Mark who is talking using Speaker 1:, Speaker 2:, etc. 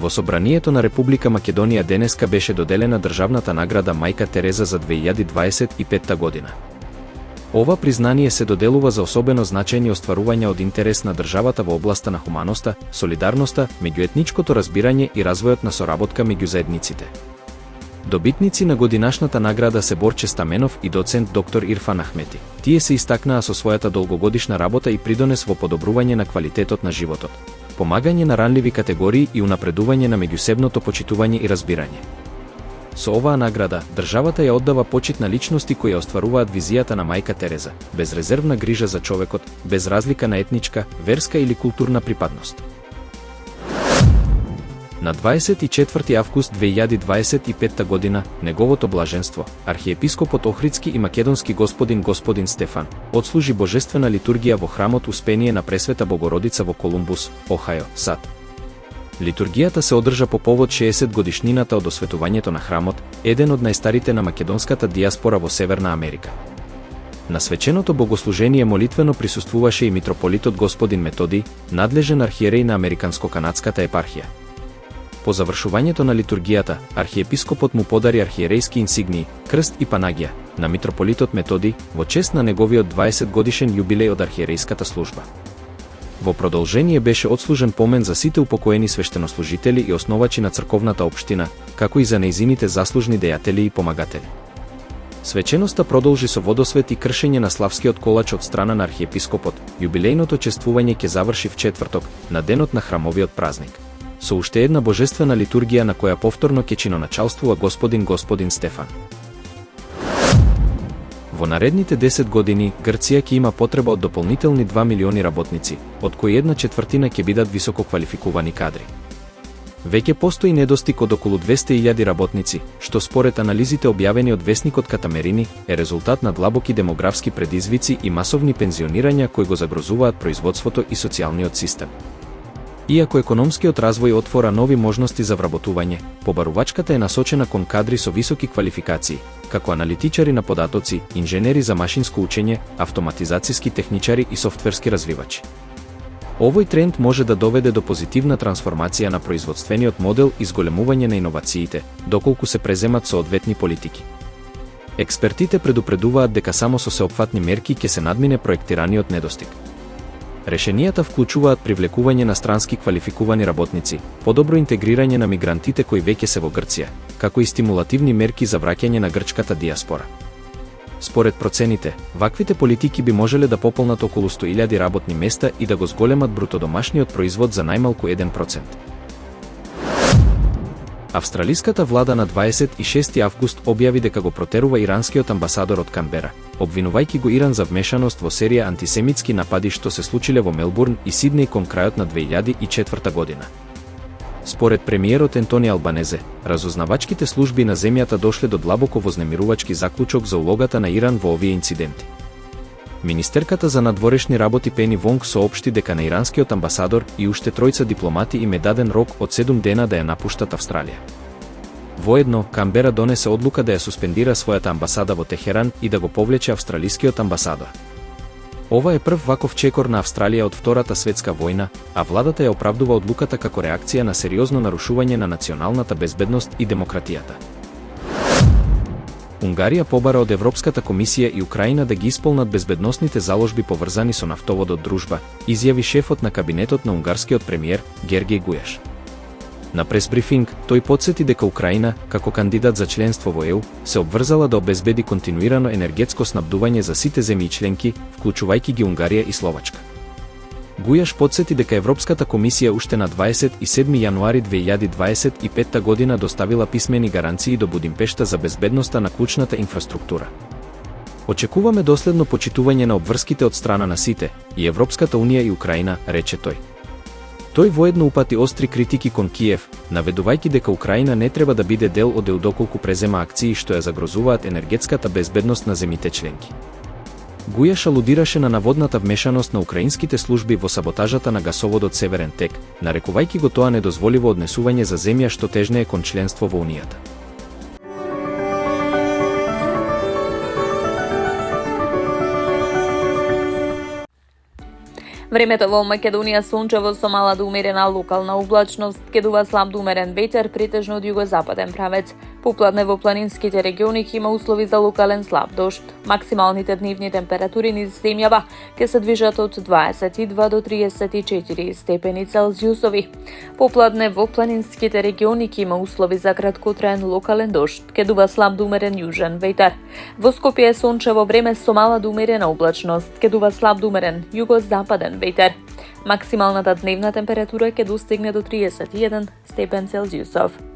Speaker 1: Во собранието на Република Македонија денеска беше доделена државната награда Мајка Тереза за 2025 година. Ова признание се доделува за особено значајни остварувања од интерес на државата во областа на хуманоста, солидарноста, меѓуетничкото разбирање и развојот на соработка меѓу заедниците. Добитници на годинашната награда се Борче Стаменов и доцент доктор Ирфан Ахмети. Тие се истакнаа со својата долгогодишна работа и придонес во подобрување на квалитетот на животот, помагање на ранливи категории и унапредување на меѓусебното почитување и разбирање. Со оваа награда, државата ја оддава почит на личности кои ја остваруваат визијата на Мајка Тереза, безрезервна грижа за човекот, без разлика на етничка, верска или културна припадност. На 24 август 2025 година, неговото блаженство, архиепископот Охридски и македонски господин Стефан, отслужи божествена литургија во храмот Успение на Пресвета Богородица во Колумбус, Охајо, САД. Литургијата се одржа по повод 60 годишнината од осветувањето на храмот, еден од најстарите на македонската диаспора во Северна Америка. На свеченото богослужение молитвено присуствуваше и митрополитот господин Методий, надлежен архиереј на Американско-канадската епархија. По завршувањето на литургијата, архиепископот му подари архиерејски инсигнии, крст и панагија на митрополитот Методий во чест на неговиот 20 годишен јубилеј од архиерејската служба. Во продолжение беше отслужен помен за сите упокоени свештенослужители и основачи на црковната општина, како и за нејзините заслужни дејатели и помагатели. Свеченоста продолжи со водосвет и кршење на славскиот колач од страна на архиепископот. Јубилејното чествување ќе заврши в четврток, на денот на храмовиот празник, со уште една божествена литургија на која повторно ќе чиноначалствува господин Стефан. Во наредните 10 години, Грција ќе има потреба од дополнителни 2 милиони работници, од кои 1/4 ќе бидат висококвалификувани кадри. Веќе постои недостиг од околу 200.000 работници, што според анализите објавени од весникот Катамерини, е резултат на длабоки демографски предизвици и масовни пензионирања кои го загрозуваат производството и социјалниот систем. Иако економскиот развој отвора нови можности за вработување, побарувачката е насочена кон кадри со високи квалификации, како аналитичари на податоци, инженери за машинско учење, автоматизацијски техничари и софтверски развивачи. Овој тренд може да доведе до позитивна трансформација на производствениот модел и зголемување на иновациите, доколку се преземат соодветни политики. Експертите предупредуваат дека само со сеопфатни мерки ќе се надмине проектираниот недостиг. Решенијата вклучуваат привлекување на странски квалификувани работници, подобро интегрирање на мигрантите кои веќе се во Грција, како и стимулативни мерки за враќање на грчката диаспора. Според процените, ваквите политики би можеле да пополнат околу 100.000 работни места и да го зголемат брутодомашниот производ за најмалку 1%. Австралиската влада на 26 август објави дека го протерува иранскиот амбасадор од Канбера, обвинувајќи го Иран за вмешаност во серија антисемитски напади што се случиле во Мелбурн и Сиднеј кон крајот на 2004 година. Според премиерот Ентони Албанезе, разузнавачките служби на земјата дошле до длабоко вознемирувачки заклучок за улогата на Иран во овие инциденти. Министерката за надворешни работи Пени Вонг соопшти дека на иранскиот амбасадор и уште тројца дипломати им е даден рок од 7 дена да ја напуштат Австралија. Воедно, Канбера донесе одлука да ја суспендира својата амбасада во Техеран и да го повлече австралискиот амбасадор. Ова е прв ваков чекор на Австралија од Втората светска војна, а владата ја оправдува одлуката како реакција на сериозно нарушување на националната безбедност и демократијата. Унгарија побара од Европската комисија и Украина да ги исполнат безбедносните заложби поврзани со нафтоводот Дружба, изјави шефот на кабинетот на унгарскиот премиер Гергеј Гујаш. На пресбрифинг, тој потсети дека Украина, како кандидат за членство во ЕУ, се обврзала да обезбеди континуирано енергетско снабдување за сите земји членки, вклучувајќи ги Унгарија и Словачка. Гујаш потсети дека Европската комисија уште на 27 јануари 2025 година доставила писмени гаранции до Будимпешта за безбедноста на клучната инфраструктура. Очекуваме доследно почитување на обврските од страна на сите, и Европската унија и Украина, рече тој. Тој воедно упати остри критики кон Киев, наведувајќи дека Украина не треба да биде дел од ЕУ доколку презема акции што ја загрозуваат енергетската безбедност на земите членки. Гујаш алудираше на наводната вмешаност на украинските служби во саботажата на гасоводот Северен тек, нарекувајќи го тоа недозволиво однесување за земја што тежнее кон членство во Унијата.
Speaker 2: Времето во Македонија сончево со мала до умерена локална облачност, ке дува слаб до умерен ветер претежно од југозападен правец. Попладне во планинските региони ќе има услови за локален слаб дожд. Максималните дневни температури низ земјава ќе се движат од 22 до 34 степени Целзиусови. Попладне во планинските региони ќе има услови за краткотраен локален дожд, ке дува слаб до умерен јужен ветер. Во Скопје е сончево време со мала до умерена облачност, ке дува слаб до умерен југозападен ветер. Максималната дневна температура ќе достигне до 31 степен Целзиусов.